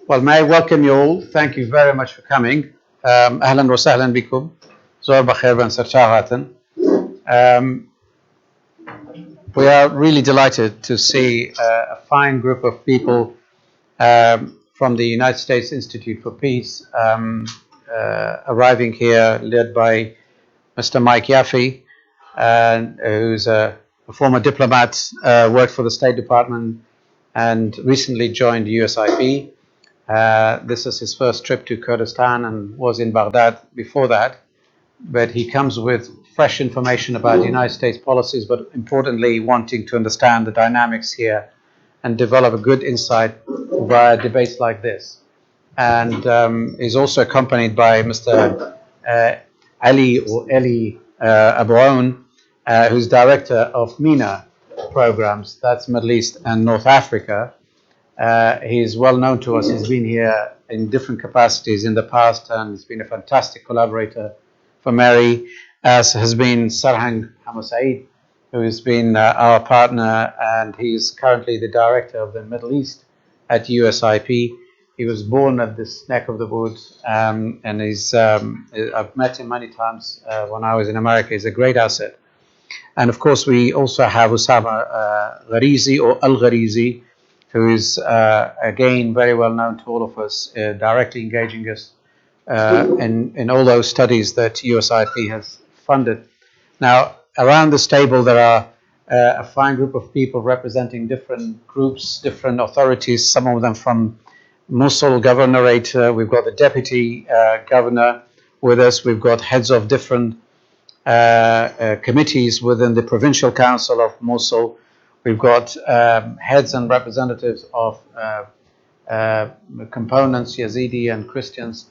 Well, may I welcome you all. Thank you very much for coming. أهلا وسهلا بكم. زور بخير بن سرشاغاتن. We are really delighted to see a fine group of people from the United States Institute for Peace arriving here, led by Mr. Mike Yaffe, who's a former diplomat, worked for the State Department and recently joined USIP. This is his first trip to Kurdistan and was in Baghdad before that. But he comes with fresh information about the United States policies, but importantly wanting to understand the dynamics here and develop a good insight via debates like this. And he's also accompanied by Mr. Ali or Eli Abuon, who's director of MENA programs, that's Middle East and North Africa. He's well known to us. He's been here in different capacities in the past, and he's been a fantastic collaborator for MERI, as has been Sarhang Hamasaid, who has been our partner, and he's currently the director of the Middle East at USIP. He was born at this neck of the woods, and I've met him many times when I was in America. He's a great asset. And of course, we also have Osama Gharizi, or Al-Gharizi, who is, again, very well known to all of us, directly engaging us in all those studies that USIP has funded. Now, around this table, there are a fine group of people representing different groups, different authorities, some of them from Mosul Governorate. We've got the deputy governor with us. We've got heads of different committees within the provincial council of Mosul. We've got heads and representatives of components, Yazidi and Christians.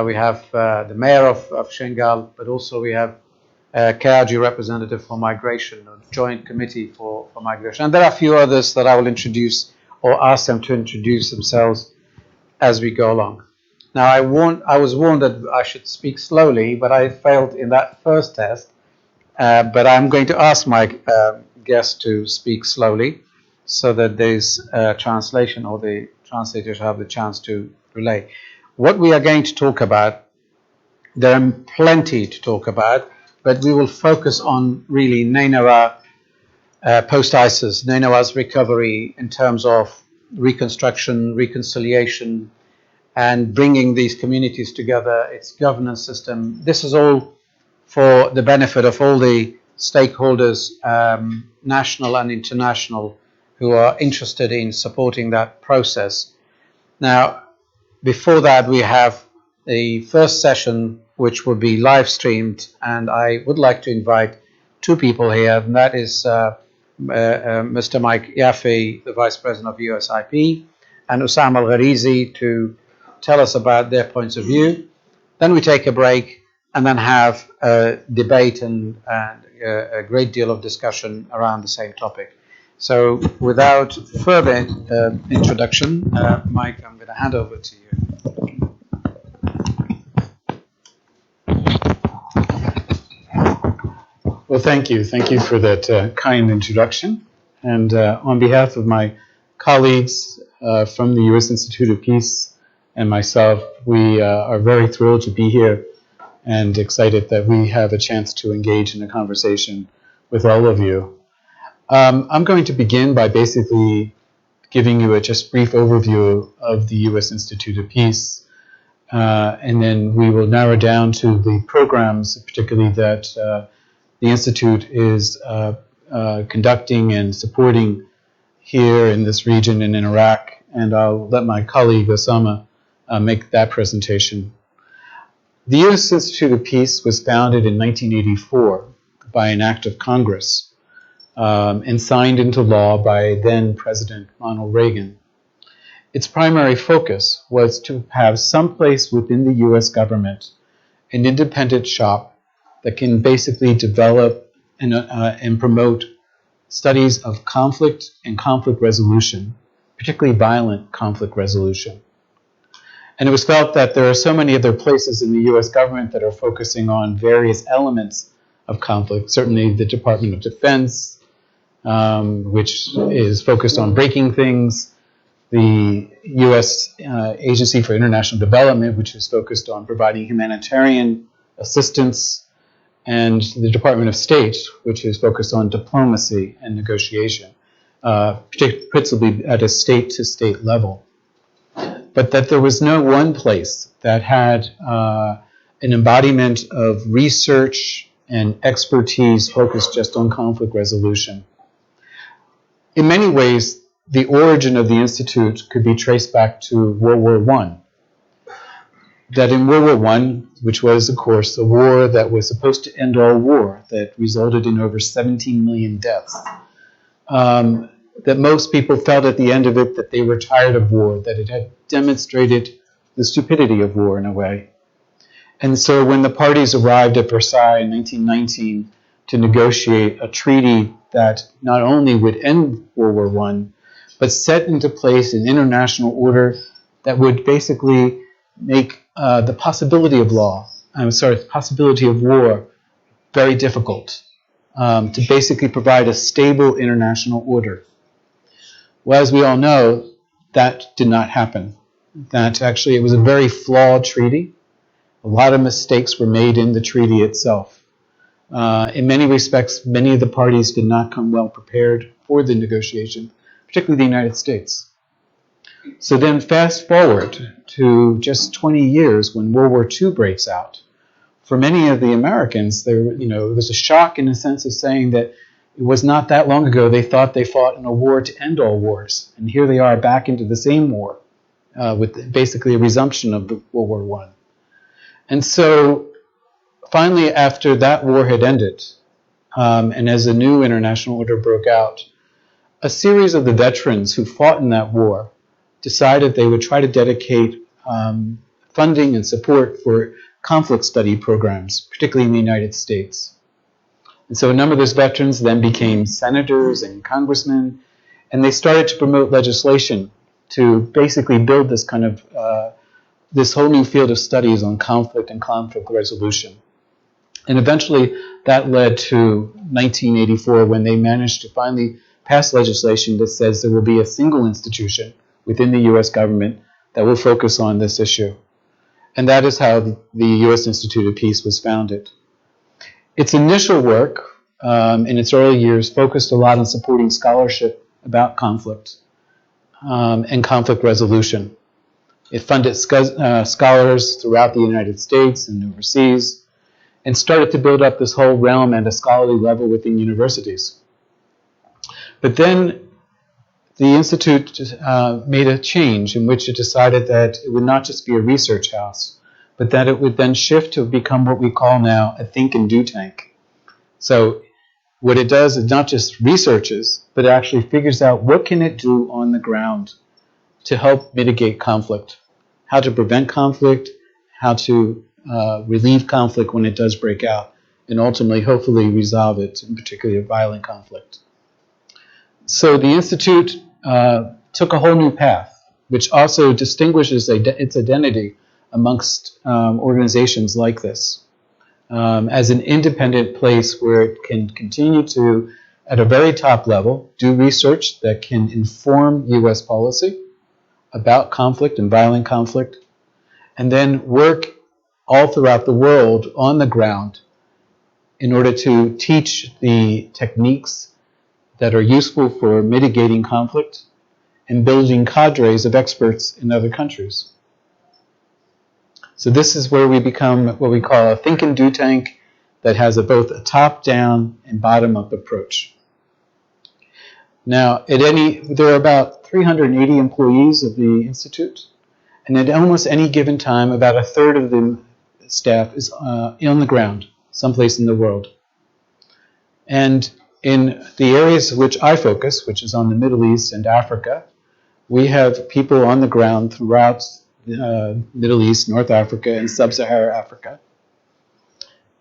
We have the mayor of Shingal, but also we have KRG representative for migration, or joint committee for migration. And there are a few others that I will introduce or ask them to introduce themselves as we go along. Now, I was warned that I should speak slowly, but I failed in that first test. But I'm going to ask my guests to speak slowly so that there's translation, or the translators have the chance to relay. What we are going to talk about, there are plenty to talk about, but we will focus on really Nineveh post-ISIS, Nineveh's recovery in terms of reconstruction, reconciliation, and bringing these communities together, its governance system. This is all for the benefit of all the stakeholders, national and international, who are interested in supporting that process. Now, before that, we have the first session, which will be live streamed, and I would like to invite two people here, and that is Mr. Mike Yaffe, the Vice President of USIP, and Osama Gharizi, to tell us about their points of view. Then we take a break, and then have a debate and a great deal of discussion around the same topic. So without further introduction, Mike, I'm going to hand over to you. Well, thank you. Thank you for that kind introduction. And on behalf of my colleagues from the U.S. Institute of Peace and myself, we are very thrilled to be here and excited that we have a chance to engage in a conversation with all of you. I'm going to begin by basically giving you a just brief overview of the U.S. Institute of Peace, and then we will narrow down to the programs, particularly that the Institute is conducting and supporting here in this region and in Iraq, and I'll let my colleague Osama make that presentation. The U.S. Institute of Peace was founded in 1984 by an act of Congress and signed into law by then President Ronald Reagan. Its primary focus was to have some place within the U.S. government, an independent shop that can basically develop and promote studies of conflict and conflict resolution, particularly violent conflict resolution. And it was felt that there are so many other places in the U.S. government that are focusing on various elements of conflict, certainly the Department of Defense, which is focused on breaking things, the U.S. Agency for International Development, which is focused on providing humanitarian assistance, and the Department of State, which is focused on diplomacy and negotiation, principally at a state-to-state level. But that there was no one place that had an embodiment of research and expertise focused just on conflict resolution. In many ways, the origin of the Institute could be traced back to World War I. That in World War I, which was, of course, a war that was supposed to end all war, that resulted in over 17 million deaths, that most people felt at the end of it that they were tired of war, that it had demonstrated the stupidity of war in a way. And so when the parties arrived at Versailles in 1919 to negotiate a treaty that not only would end World War I, but set into place an international order that would basically make the possibility of possibility of war very difficult, to basically provide a stable international order. Well, as we all know, that did not happen. That actually it was a very flawed treaty. A lot of mistakes were made in the treaty itself. In many respects, many of the parties did not come well prepared for the negotiation, particularly the United States. So then fast forward to just 20 years when World War II breaks out. For many of the Americans, it was a shock in the sense of saying that it was not that long ago they thought they fought in a war to end all wars. And here they are back into the same war, with basically a resumption of the World War I. And so finally, after that war had ended, and as a new international order broke out, a series of the veterans who fought in that war decided they would try to dedicate funding and support for conflict study programs, particularly in the United States. And so a number of those veterans then became senators and congressmen, and they started to promote legislation to basically build this kind of this whole new field of studies on conflict and conflict resolution. And eventually that led to 1984 when they managed to finally pass legislation that says there will be a single institution within the U.S. government that will focus on this issue. And that is how the U.S. Institute of Peace was founded. Its initial work in its early years focused a lot on supporting scholarship about conflict and conflict resolution. It funded scholars throughout the United States and overseas, and started to build up this whole realm at a scholarly level within universities. But then the Institute made a change in which it decided that it would not just be a research house, but that it would then shift to become what we call now a think and do tank. So what it does is not just researches, but it actually figures out what can it do on the ground to help mitigate conflict, how to prevent conflict, how to relieve conflict when it does break out, and ultimately, hopefully, resolve it, in particular, violent conflict. So the Institute took a whole new path, which also distinguishes its identity amongst organizations like this, as an independent place where it can continue to, at a very top level, do research that can inform U.S. policy about conflict and violent conflict, and then work all throughout the world on the ground in order to teach the techniques that are useful for mitigating conflict and building cadres of experts in other countries. So this is where we become what we call a think and do tank that has both a top-down and bottom-up approach. Now, there are about 380 employees of the Institute, and at almost any given time, about a third of the staff is on the ground, someplace in the world. And in the areas which I focus, which is on the Middle East and Africa, we have people on the ground throughout the Middle East, North Africa, and Sub-Saharan Africa.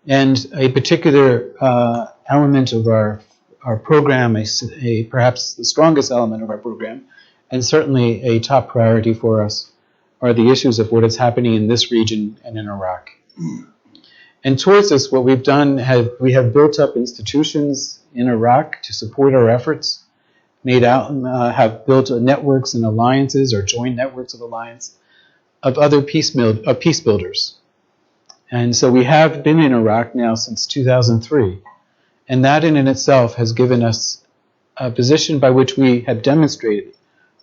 And a particular element of our program, perhaps the strongest element of our program, and certainly a top priority for us, are the issues of what is happening in this region and in Iraq. And towards this, what we've done, we have built up institutions in Iraq to support our efforts. made out, have built networks and alliances or joined networks of alliance of other peace builders. And so we have been in Iraq now since 2003. And that in itself has given us a position by which we have demonstrated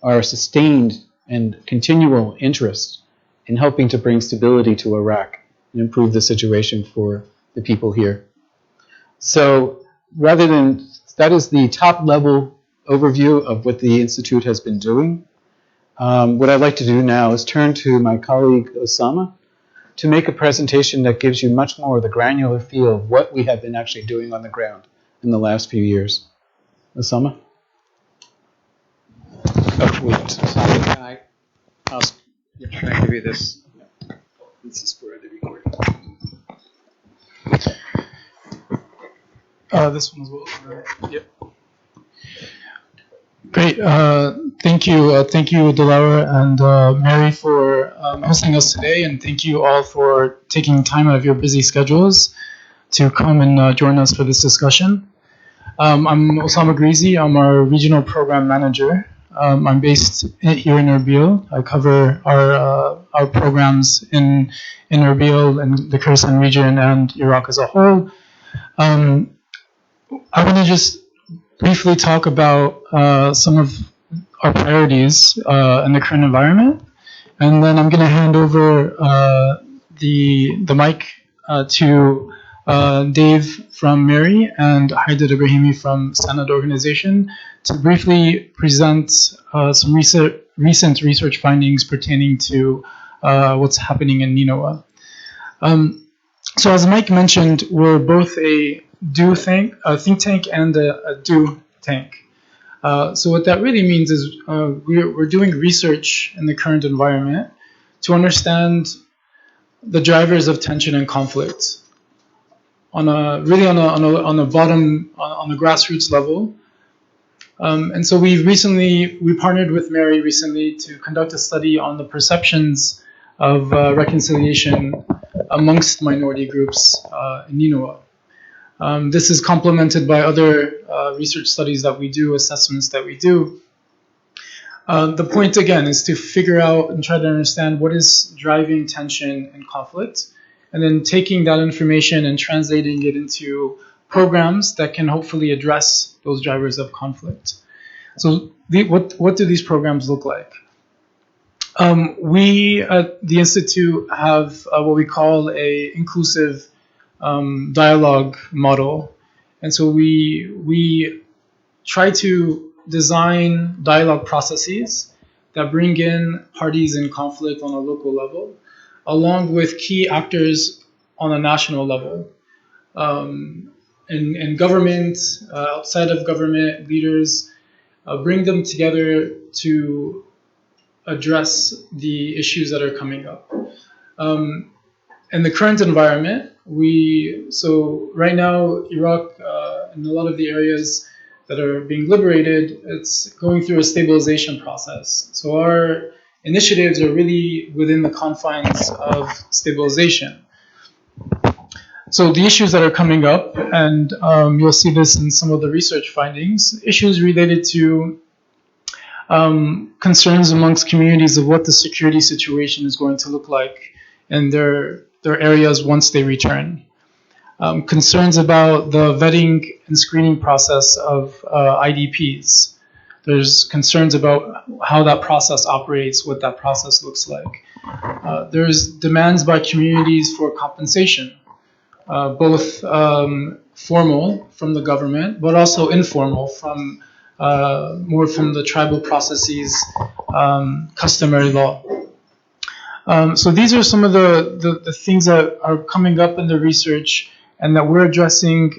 our sustained and continual interest in helping to bring stability to Iraq and improve the situation for the people here. So rather than, that is the top level overview of what the Institute has been doing. What I'd like to do now is turn to my colleague Osama to make a presentation that gives you much more of the granular feel of what we have been actually doing on the ground in the last few years. Osama? Oh, wait. Osama, can I ask? Can I give you this? This is for the recording. This one as well. Yep. Great. Thank you, Delaware and MERI for hosting us today, and thank you all for taking time out of your busy schedules to come and join us for this discussion. I'm Osama Gharizi. I'm our regional program manager. I'm based here in Erbil. I cover our programs in Erbil and the Kurdistan region and Iraq as a whole. I want to just briefly talk about some of our priorities in the current environment, and then I'm going to hand over the mic to Dave from MERI and Ibrahimi from Standard Organization to briefly present some recent research findings pertaining to what's happening in Nineveh. So as Mike mentioned, we're both a think tank and a do tank. So what that really means is we're doing research in the current environment to understand the drivers of tension and conflict on the grassroots level. And so we partnered with MERI recently to conduct a study on the perceptions of reconciliation amongst minority groups in Nineveh. This is complemented by other research studies that we do, assessments that we do. The point, again, is to figure out and try to understand what is driving tension and conflict, and then taking that information and translating it into programs that can hopefully address those drivers of conflict. So what do these programs look like? We at the Institute have what we call a inclusive dialogue model. And so we try to design dialogue processes that bring in parties in conflict on a local level, along with key actors on a national level. In government, outside of government, leaders, bring them together to address the issues that are coming up. In the current environment, so right now, Iraq, in a lot of the areas that are being liberated, it's going through a stabilization process. So our initiatives are really within the confines of stabilization. So the issues that are coming up, and you'll see this in some of the research findings, issues related to concerns amongst communities of what the security situation is going to look like in their areas once they return. Concerns about the vetting and screening process of IDPs. There's concerns about how that process operates, what that process looks like. There's demands by communities for compensation, both formal from the government, but also informal from more from the tribal processes, customary law. So these are some of the things that are coming up in the research and that we're addressing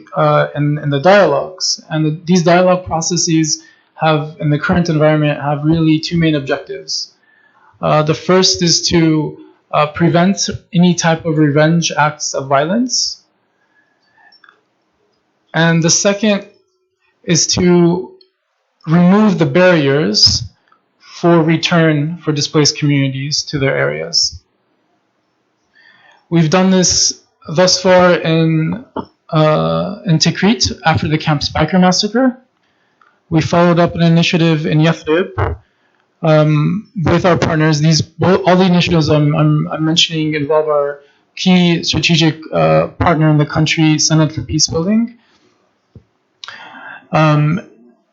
in the dialogues. And these dialogue processes have, in the current environment, have really two main objectives. The first is to prevent any type of revenge acts of violence. And the second is to remove the barriers for return for displaced communities to their areas. We've done this thus far in Tikrit after the Camp Speicher massacre. We followed up an initiative in Yaffe with our partners. All the initiatives I'm mentioning involve our key strategic partner in the country, Senate for Peacebuilding.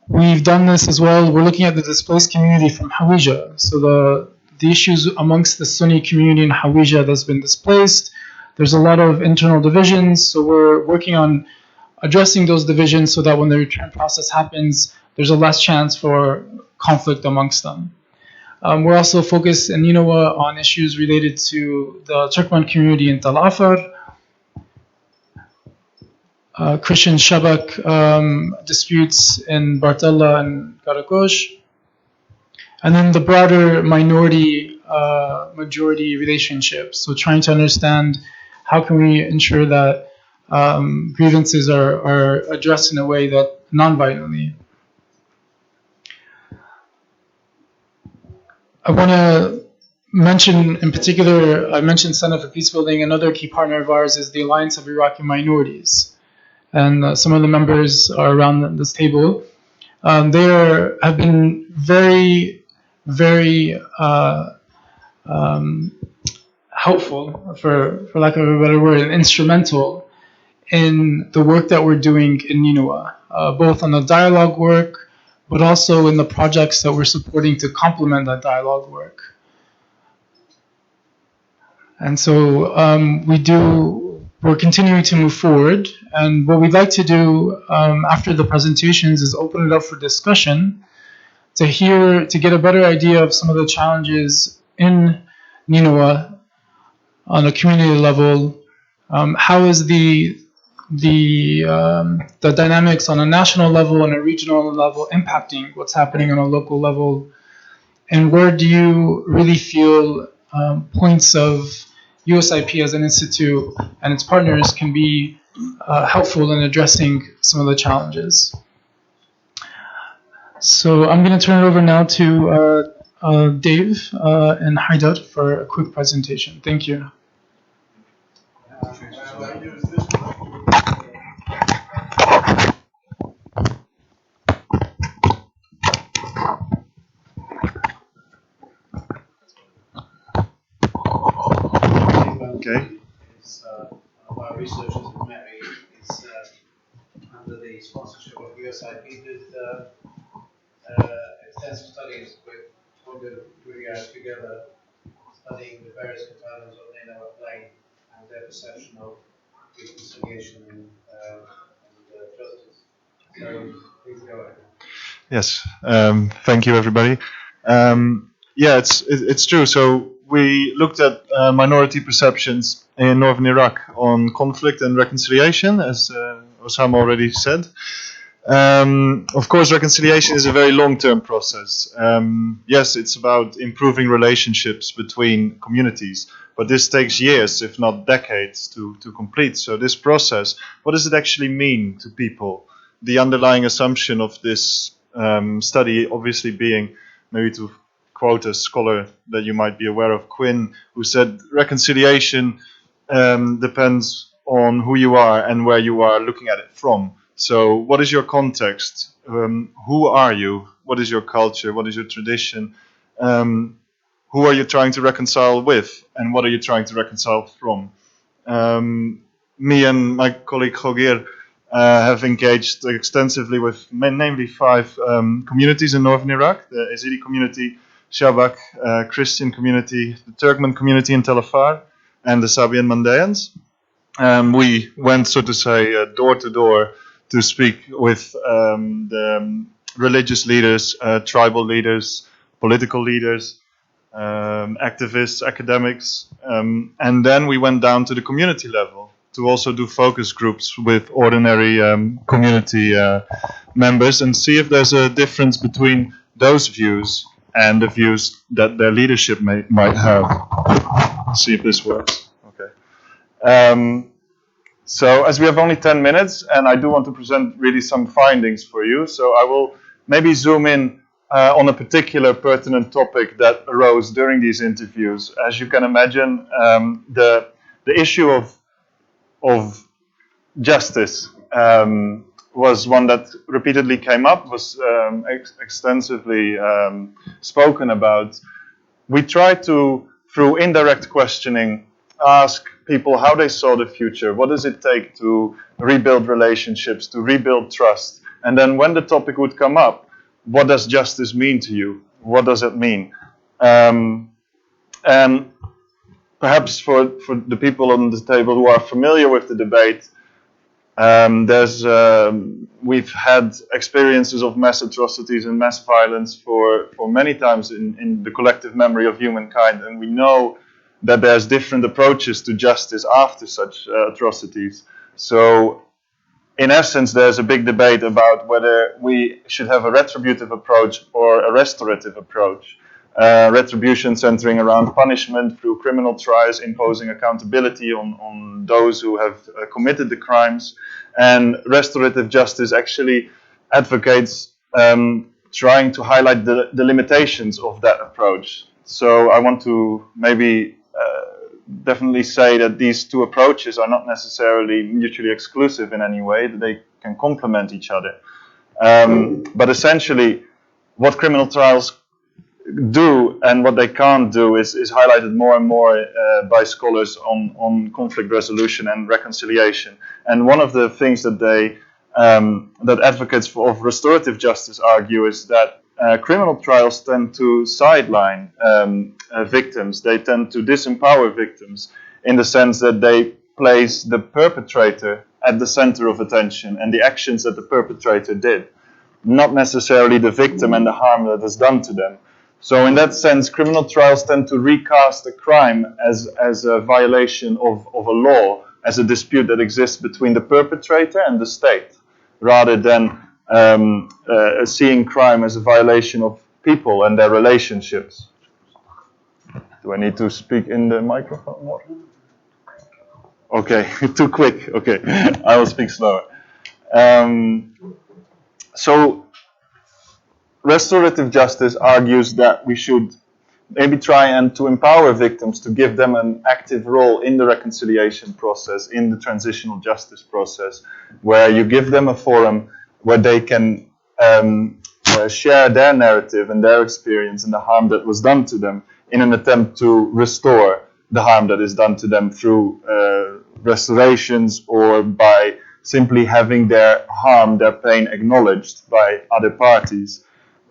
We've done this as well. We're looking at the displaced community from Hawija. So the issues amongst the Sunni community in Hawija that's been displaced. There's a lot of internal divisions. So we're working on addressing those divisions so that when the return process happens, there's a less chance for conflict amongst them. We're also focused in Nineveh on issues related to the Turkmen community in Tal Afar, Christian Shabak disputes in Bartella and Karakosh, and then the broader minority-majority relationship. So trying to understand how can we ensure that grievances are addressed in a way that non-violently. I want to mention in particular, I mentioned Center for Peacebuilding. Another key partner of ours is the Alliance of Iraqi Minorities. And some of the members are around this table. They have been very, very helpful, for lack of a better word, and instrumental in the work that we're doing in Nineveh, both on the dialogue work, but also in the projects that we're supporting to complement that dialogue work. And so we're continuing to move forward. And what we'd like to do after the presentations is open it up for discussion to get a better idea of some of the challenges in Nineveh on a community level. How is the dynamics on a national level and a regional level impacting what's happening on a local level? And where do you really feel points of USIP as an institute and its partners can be helpful in addressing some of the challenges? So I'm going to turn it over now to Dave and Haidar for a quick presentation. Thank you. Okay. Is one of our researchers at MERI is under the sponsorship of USIP did extensive studies with Mohammed together, studying the various components of Nineveh plain and their perception of reconciliation and justice. So please go ahead. Yes. Thank you, everybody. Yeah, it's true. So we looked at minority perceptions in northern Iraq on conflict and reconciliation, as Osama already said. Of course, reconciliation is a very long-term process. Yes, it's about improving relationships between communities, but this takes years, if not decades, to complete. So this process, what does it actually mean to people? The underlying assumption of this study obviously being, maybe to quote a scholar that you might be aware of, Quinn, who said reconciliation depends on who you are and where you are looking at it from. So what is your context? Who are you? What is your culture? What is your tradition? Who are you trying to reconcile with? And what are you trying to reconcile from? Me and my colleague Khogir have engaged extensively with namely 5 communities in northern Iraq: the Yazidi community, Shabak, Christian community, the Turkmen community in Tel Afar, and the Sabian Mandaeans. We went, so to say, door to door to speak with the religious leaders, tribal leaders, political leaders, activists, academics, and then we went down to the community level to also do focus groups with ordinary community members and see if there's a difference between those views and the views that their leadership might have. Let's see if this works. Okay. So as we have only 10 minutes, and I do want to present really some findings for you, so I will maybe zoom in on a particular pertinent topic that arose during these interviews. As you can imagine, the issue of justice was one that repeatedly came up, was extensively spoken about. We try to, through indirect questioning, ask people how they saw the future. What does it take to rebuild relationships, to rebuild trust? And then when the topic would come up, what does justice mean to you? What does it mean? And perhaps for the people on the table who are familiar with the debate, we've had experiences of mass atrocities and mass violence for many times in the collective memory of humankind, and we know that there's different approaches to justice after such atrocities. So in essence, there's a big debate about whether we should have a retributive approach or a restorative approach. Retribution centering around punishment through criminal trials, imposing accountability on those who have committed the crimes. And restorative justice actually advocates trying to highlight the limitations of that approach. So I want to maybe definitely say that these two approaches are not necessarily mutually exclusive in any way, that they can complement each other. But essentially, what criminal trials do and what they can't do is highlighted more and more by scholars on conflict resolution and reconciliation. And one of the things that that advocates of restorative justice argue is that criminal trials tend to sideline victims. They tend to disempower victims in the sense that they place the perpetrator at the center of attention and the actions that the perpetrator did, not necessarily the victim and the harm that is done to them. So in that sense, criminal trials tend to recast a crime as a violation of a law, as a dispute that exists between the perpetrator and the state, rather than seeing crime as a violation of people and their relationships. Do I need to speak in the microphone more? Okay, too quick. Okay, I will speak slower. So restorative justice argues that we should maybe try and to empower victims, to give them an active role in the reconciliation process, in the transitional justice process, where you give them a forum where they can share their narrative and their experience and the harm that was done to them in an attempt to restore the harm that is done to them through restorations or by simply having their harm, their pain acknowledged by other parties.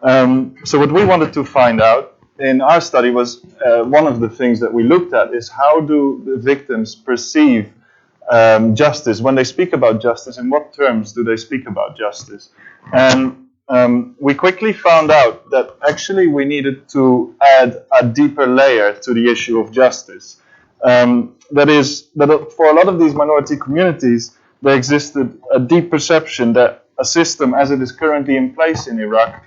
So what we wanted to find out in our study was one of the things that we looked at is how do the victims perceive justice? When they speak about justice, in what terms do they speak about justice? And we quickly found out that actually we needed to add a deeper layer to the issue of justice. That is, that for a lot of these minority communities, there existed a deep perception that a system as it is currently in place in Iraq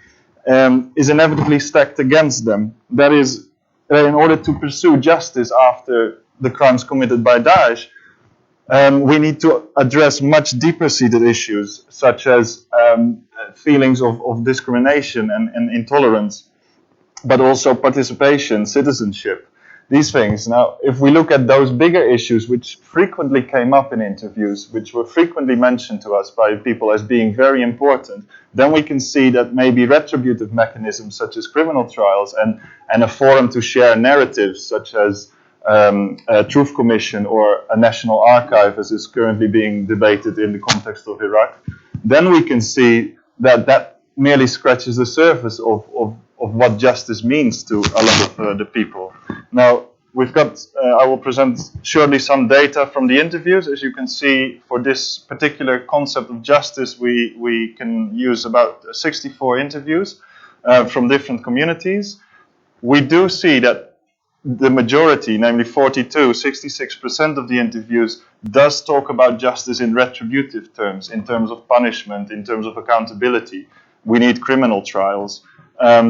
is inevitably stacked against them. That is, in order to pursue justice after the crimes committed by Daesh, we need to address much deeper-seated issues, such as feelings of discrimination and intolerance, but also participation, citizenship, these things. Now, if we look at those bigger issues, which frequently came up in interviews, which were frequently mentioned to us by people as being very important, then we can see that maybe retributive mechanisms such as criminal trials and a forum to share narratives such as a truth commission or a national archive, as is currently being debated in the context of Iraq, then we can see that merely scratches the surface of what justice means to a lot of the people. Now, we've got, I will present shortly some data from the interviews. As you can see, for this particular concept of justice, we can use about 64 interviews from different communities. We do see that the majority, namely 66% of the interviews does talk about justice in retributive terms, in terms of punishment, in terms of accountability. We need criminal trials.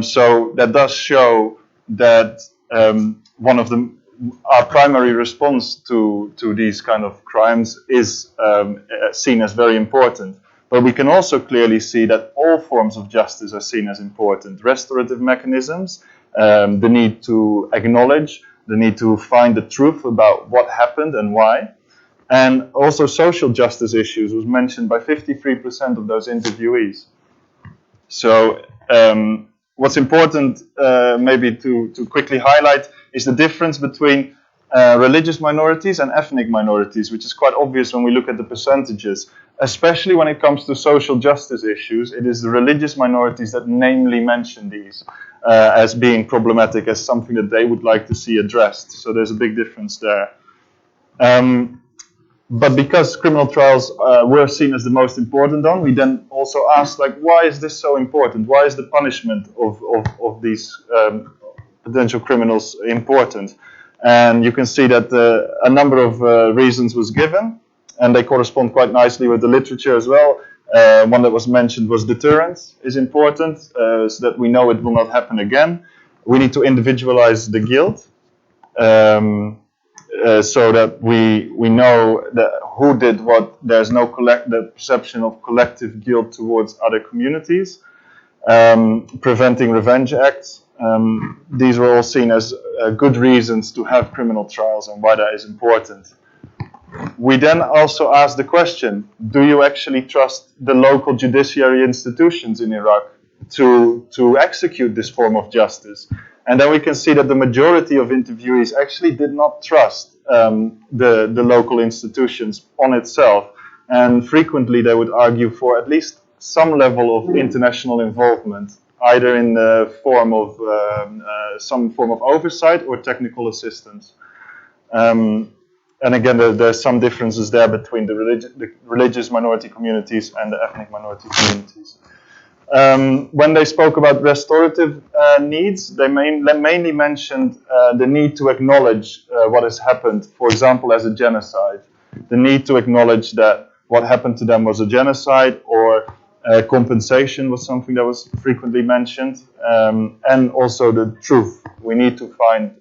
So that does show that one of our primary response to these kind of crimes is seen as very important. But we can also clearly see that all forms of justice are seen as important. Restorative mechanisms, the need to acknowledge, the need to find the truth about what happened and why, And also social justice issues was mentioned by 53% of those interviewees. So what's important maybe to quickly highlight is the difference between religious minorities and ethnic minorities, which is quite obvious when we look at the percentages. Especially when it comes to social justice issues, it is the religious minorities that namely mention these as being problematic, as something that they would like to see addressed. So there's a big difference there. But because criminal trials were seen as the most important one, we then also asked, like, why is this so important? Why is the punishment of these potential criminals important? And you can see that a number of reasons was given, and they correspond quite nicely with the literature as well. One that was mentioned was deterrence is important, so that we know it will not happen again. We need to individualize the guilt. So that we know that who did what. There's no the perception of collective guilt towards other communities. Preventing revenge acts. These were all seen as good reasons to have criminal trials and why that is important. We then also asked the question, do you actually trust the local judiciary institutions in Iraq to execute this form of justice? And then we can see that the majority of interviewees actually did not trust the local institutions on itself. And frequently they would argue for at least some level of international involvement, either in the form of some form of oversight or technical assistance. And again, there's some differences there between the religious minority communities and the ethnic minority communities. When they spoke about restorative needs, they mainly mentioned the need to acknowledge what has happened, for example, as a genocide. The need to acknowledge that what happened to them was a genocide, or compensation was something that was frequently mentioned, and also the truth. We need to find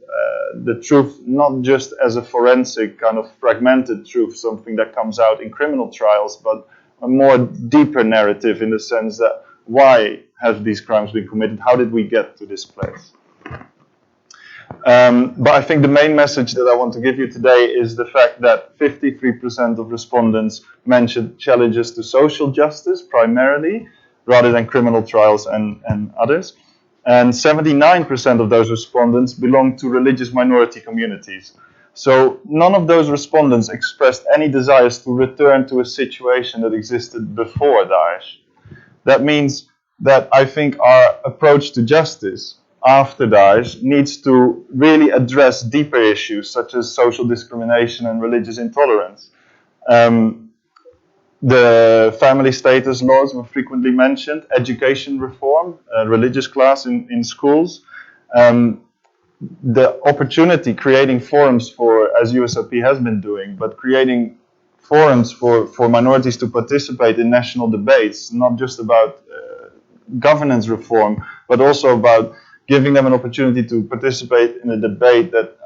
the truth, not just as a forensic kind of fragmented truth, something that comes out in criminal trials, but a more deeper narrative in the sense that why have these crimes been committed? How did we get to this place? But I think the main message that I want to give you today is the fact that 53% of respondents mentioned challenges to social justice primarily, rather than criminal trials and others. And 79% of those respondents belong to religious minority communities. So none of those respondents expressed any desires to return to a situation that existed before Daesh. That means that I think our approach to justice after Daesh needs to really address deeper issues such as social discrimination and religious intolerance. The family status laws were frequently mentioned, education reform, religious class in schools, the opportunity, creating forums for, as USIP has been doing, but creating forums for minorities to participate in national debates, not just about governance reform, but also about giving them an opportunity to participate in a debate that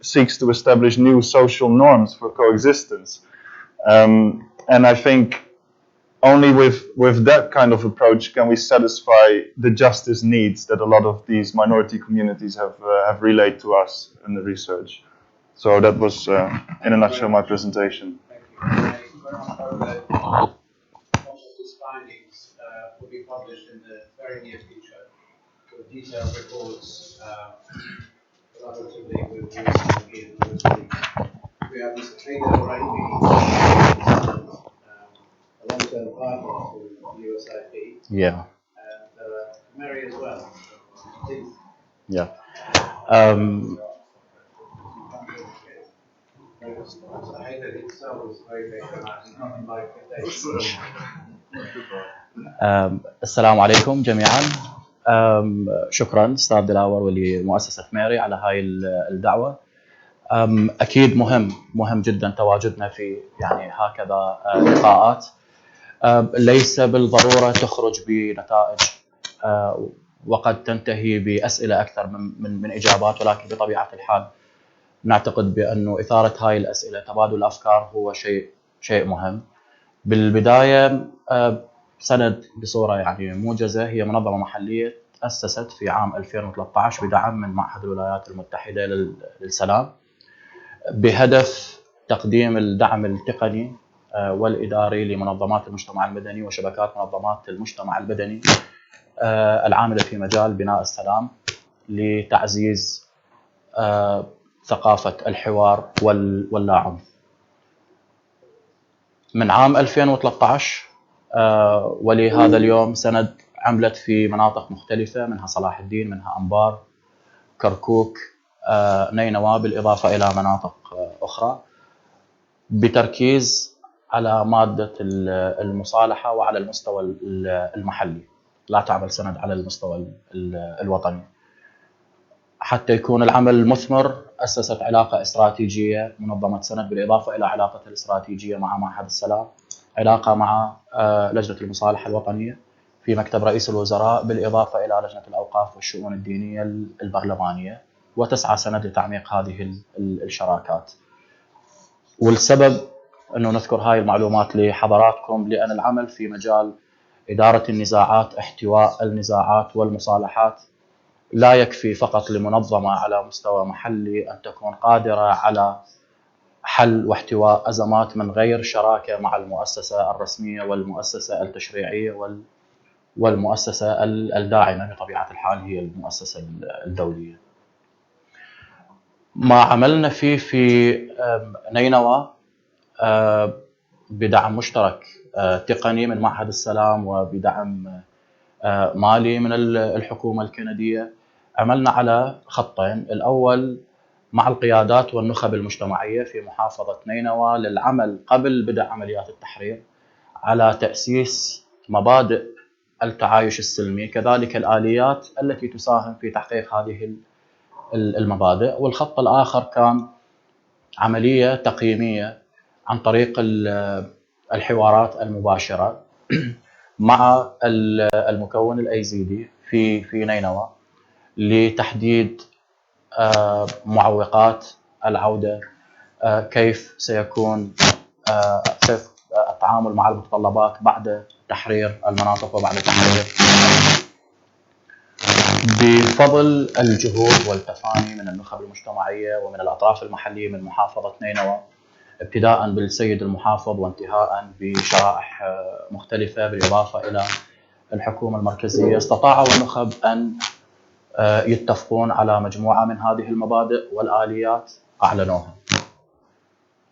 seeks to establish new social norms for coexistence. And I think only with that kind of approach can we satisfy the justice needs that a lot of these minority communities have relayed to us in the research. So that was, in a nutshell, my presentation. Thank you. Most of these findings will be published in the very near future. So detailed reports, collaboratively with USIP. We have Mr. Ibrahimi, a long-term partner to USIP. Yeah. And MERI as well. Please. Yeah. السلام عليكم جميعا. شكرا استاذ دلاور ولمؤسسة ميري على هاي الدعوة. اكيد مهم جدا تواجدنا في يعني هكذا لقاءات. ليس بالضرورة تخرج بنتائج وقد تنتهي بأسئلة أكثر من إجابات، ولكن بطبيعة الحال نعتقد بأنه إثارة هاي الأسئلة، تبادل الأفكار هو شيء مهم. بالبداية سند بصورة يعني موجزة، هي منظمة محلية تأسست في عام 2013 بدعم من معهد الولايات المتحدة للسلام بهدف تقديم الدعم التقني والإداري لمنظمات المجتمع المدني وشبكات منظمات المجتمع المدني العاملة في مجال بناء السلام لتعزيز ثقافة الحوار واللا عنف. من عام 2013 ولهذا اليوم سند عملت في مناطق مختلفة، منها صلاح الدين، منها أنبار، كركوك، نينوى، بالإضافة إلى مناطق أخرى، بتركيز على مادة المصالحة وعلى المستوى المحلي، لا تعمل سند على المستوى الوطني. حتى يكون العمل مثمر أسست علاقة استراتيجية منظمة سند، بالإضافة إلى علاقتها الاستراتيجية مع معهد السلام، علاقة مع لجنة المصالحة الوطنية في مكتب رئيس الوزراء، بالإضافة إلى لجنة الأوقاف والشؤون الدينية البرلمانية، وتسعى سند لتعميق هذه الشراكات. والسبب أنه نذكر هاي المعلومات لحضراتكم لأن العمل في مجال إدارة النزاعات، احتواء النزاعات والمصالحات، لا يكفي فقط لمنظمة على مستوى محلي أن تكون قادرة على حل واحتواء أزمات من غير شراكة مع المؤسسة الرسمية والمؤسسة التشريعية والمؤسسة الداعمة بطبيعة الحال هي المؤسسة الدولية. ما عملنا فيه في نينوى بدعم مشترك تقني من معهد السلام وبدعم مالي من الحكومة الكندية، عملنا على خطين. الأول مع القيادات والنخب المجتمعية في محافظة نينوى للعمل قبل بدء عمليات التحرير على تأسيس مبادئ التعايش السلمي، كذلك الآليات التي تساهم في تحقيق هذه المبادئ. والخط الآخر كان عملية تقييمية عن طريق الحوارات المباشرة مع المكون الأيزيدي في نينوى لتحديد معوقات العودة، كيف سيكون التعامل مع المتطلبات بعد تحرير المناطق وبعد تحرير. بفضل الجهود والتفاني من النخب المجتمعية ومن الأطراف المحلية من محافظة نينوى، ابتداء بالسيد المحافظ وانتهاء بشرائح مختلفة بالإضافة إلى الحكومة المركزية، استطاعوا النخب أن يتفقون على مجموعة من هذه المبادئ والآليات أعلنوها.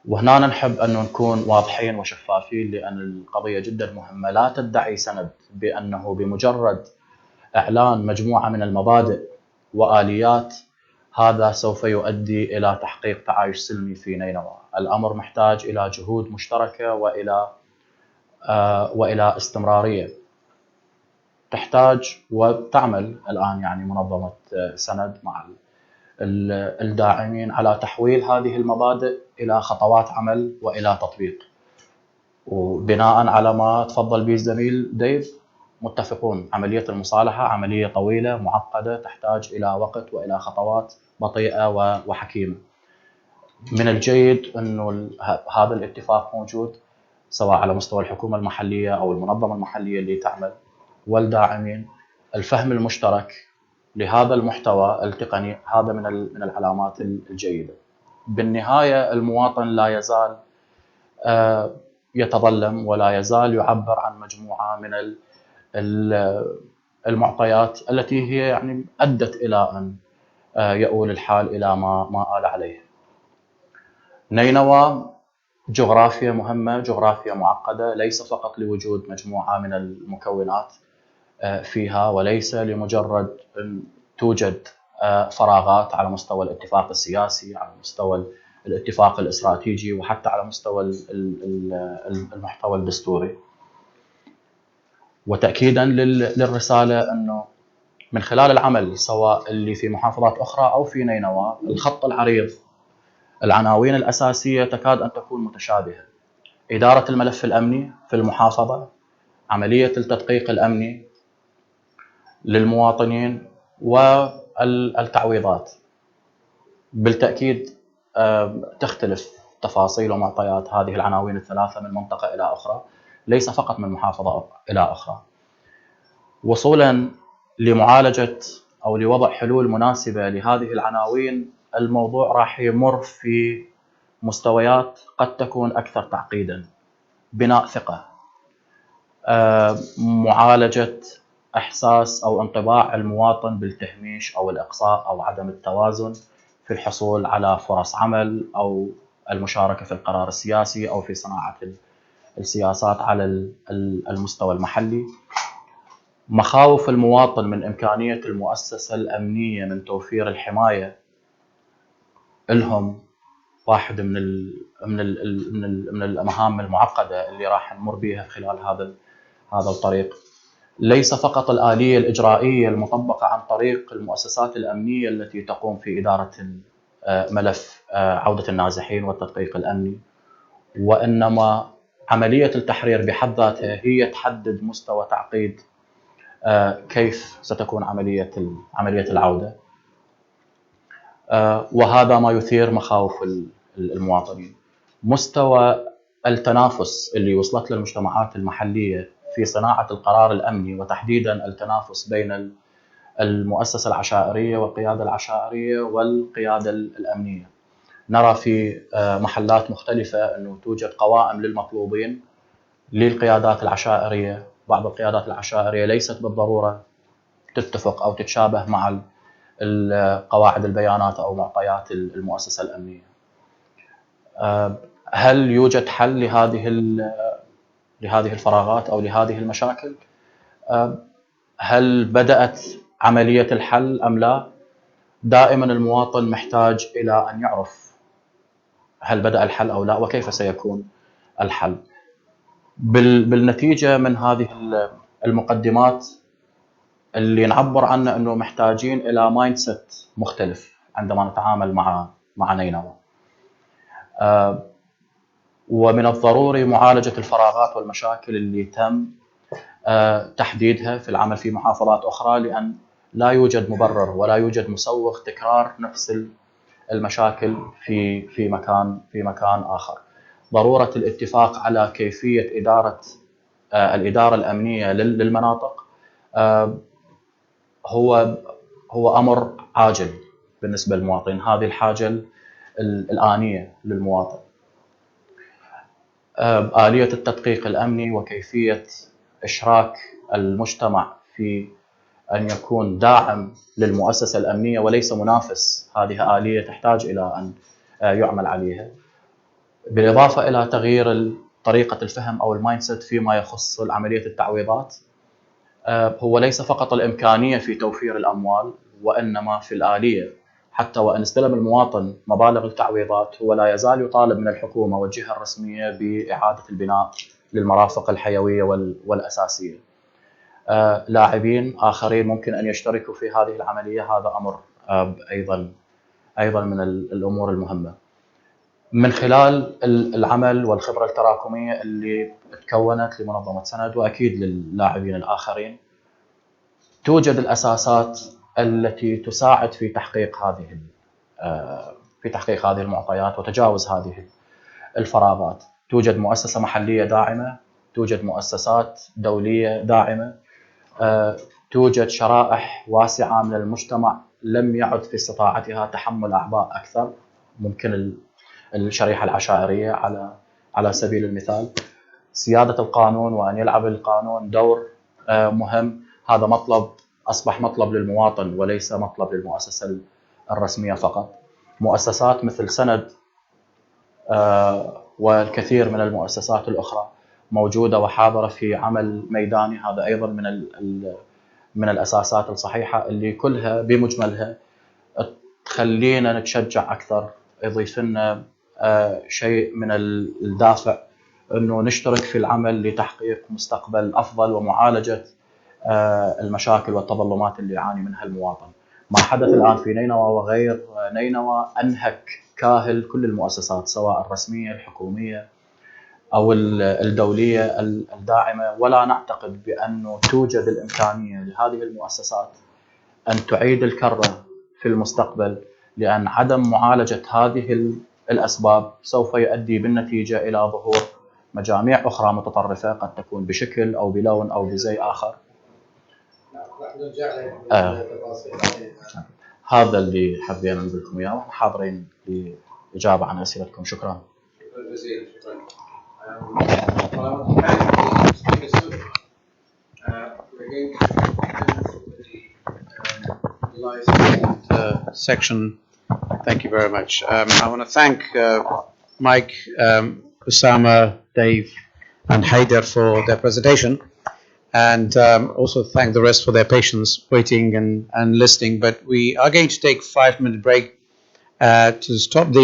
وهنا نحب أن نكون واضحين وشفافين لأن القضية جدا مهمة. لا تدعي سند بأنه بمجرد إعلان مجموعة من المبادئ وآليات هذا سوف يؤدي إلى تحقيق تعايش سلمي في نينوى. الأمر محتاج إلى جهود مشتركة وإلى استمرارية. تحتاج وتعمل الآن يعني منظمة سند مع الداعمين على تحويل هذه المبادئ إلى خطوات عمل وإلى تطبيق. وبناء على ما تفضل به الزميل ديف، متفقون عملية المصالحة عملية طويلة معقدة تحتاج إلى وقت وإلى خطوات بطيئة وحكيمة. من الجيد أنه هذا الاتفاق موجود سواء على مستوى الحكومة المحلية أو المنظمة المحلية اللي تعمل والداعمين. الفهم المشترك لهذا المحتوى التقني هذا من العلامات الجيدة. بالنهاية المواطن لا يزال يتظلم ولا يزال يعبر عن مجموعة من المعطيات التي هي يعني أدت إلى أن يؤول الحال إلى ما آل عليه. نينوى جغرافيا مهمة، جغرافيا معقدة، ليس فقط لوجود مجموعة من المكونات فيها وليس لمجرد أن توجد فراغات على مستوى الاتفاق السياسي، على مستوى الاتفاق الاستراتيجي، وحتى على مستوى المحتوى الدستوري. وتأكيدا للرسالة أنه من خلال العمل سواء اللي في محافظات أخرى أو في نينوى، الخط العريض، العناوين الأساسية تكاد أن تكون متشابهة: إدارة الملف الأمني في المحافظة، عملية التدقيق الأمني للمواطنين، والتعويضات. بالتأكيد تختلف تفاصيل ومعطيات هذه العناوين الثلاثة من منطقة إلى أخرى، ليس فقط من محافظة إلى أخرى. وصولا لمعالجة أو لوضع حلول مناسبة لهذه العناوين، الموضوع راح يمر في مستويات قد تكون أكثر تعقيدا: بناء ثقة، معالجة إحساس أو انطباع المواطن بالتهميش أو الإقصاء أو عدم التوازن في الحصول على فرص عمل أو المشاركة في القرار السياسي أو في صناعة السياسات على المستوى المحلي. مخاوف المواطن من إمكانية المؤسسة الأمنية من توفير الحماية لهم واحد من المهام المعقدة اللي راح نمر بها خلال هذا الطريق. ليس فقط الآلية الإجرائية المطبقة عن طريق المؤسسات الأمنية التي تقوم في إدارة ملف عودة النازحين والتدقيق الأمني، وإنما عملية التحرير بحد ذاتها هي تحدد مستوى تعقيد كيف ستكون عملية العودة، وهذا ما يثير مخاوف المواطنين. مستوى التنافس اللي وصلت للمجتمعات المحلية في صناعة القرار الأمني، وتحديدا التنافس بين المؤسسة العشائرية والقيادة العشائرية والقيادة الأمنية. نرى في محلات مختلفة أنه توجد قوائم للمطلوبين للقيادات العشائرية. بعض القيادات العشائرية ليست بالضرورة تتفق أو تتشابه مع قواعد البيانات أو معطيات المؤسسة الأمنية. هل يوجد حل لهذه الفراغات أو لهذه المشاكل؟ هل بدأت عملية الحل أم لا؟ دائما المواطن محتاج إلى أن يعرف هل بدأ الحل أو لا، وكيف سيكون الحل. بالنتيجة من هذه المقدمات اللي نعبر عنه أنه محتاجين إلى مايند سيت مختلف عندما نتعامل مع نينوى. ومن الضروري معالجة الفراغات والمشاكل اللي تم تحديدها في العمل في محافظات أخرى، لأن لا يوجد مبرر ولا يوجد مسوغ تكرار نفس المشاكل في مكان آخر. ضرورة الاتفاق على كيفية الإدارة الأمنية للمناطق هو أمر عاجل بالنسبة للمواطن. هذه الحاجة الآنية للمواطن. آلية التدقيق الأمني وكيفية إشراك المجتمع في أن يكون داعم للمؤسسة الأمنية وليس منافس، هذه آلية تحتاج إلى أن يعمل عليها. بالإضافة إلى تغيير طريقة الفهم أو المايند سيت فيما يخص عملية التعويضات. هو ليس فقط الإمكانية في توفير الأموال، وإنما في الآلية. حتى وإن استلم المواطن مبالغ التعويضات، هو لا يزال يطالب من الحكومة والجهة الرسمية بإعادة البناء للمرافق الحيوية والأساسية. لاعبين آخرين ممكن أن يشتركوا في هذه العملية، هذا أمر أيضا من الأمور المهمة. من خلال العمل والخبرة التراكمية اللي تكونت لمنظمة سند وأكيد للاعبين الآخرين، توجد الأساسات التي تساعد في تحقيق هذه المعطيات وتجاوز هذه الفراغات. توجد مؤسسة محلية داعمة، توجد مؤسسات دولية داعمة، توجد شرائح واسعة من المجتمع لم يعد في استطاعتها تحمل أعباء أكثر، ممكن الشريحة العشائرية على سبيل المثال. سيادة القانون وأن يلعب القانون دور مهم، هذا أصبح مطلب للمواطن وليس مطلب للمؤسسة الرسمية فقط. مؤسسات مثل سند والكثير من المؤسسات الأخرى موجودة وحاضرة في عمل ميداني، هذا أيضا من الأساسات الصحيحة اللي كلها بمجملها تخلينا نتشجع أكثر، يضيف لنا شيء من الدافع أنه نشترك في العمل لتحقيق مستقبل أفضل ومعالجة المشاكل والتظلمات اللي يعاني منها المواطن. ما حدث الآن في نينوى وغير نينوى أنهك كاهل كل المؤسسات، سواء الرسمية الحكومية أو الدولية الداعمة، ولا نعتقد بأنه توجد الإمكانية لهذه المؤسسات أن تعيد الكرة في المستقبل، لأن عدم معالجة هذه الأسباب سوف يؤدي بالنتيجة إلى ظهور مجاميع أخرى متطرفة، قد تكون بشكل أو بلون أو بزي آخر. هذا اللي حبينا نقول لكم إياه، حاضرين الإجابة عن أسئلتكم. شكرا. Section. Thank you very much. I want to thank Mike, Osama, Dave, and Haider for their presentation, and also thank the rest for their patience waiting and listening. But we are going to take a 5-minute break to stop the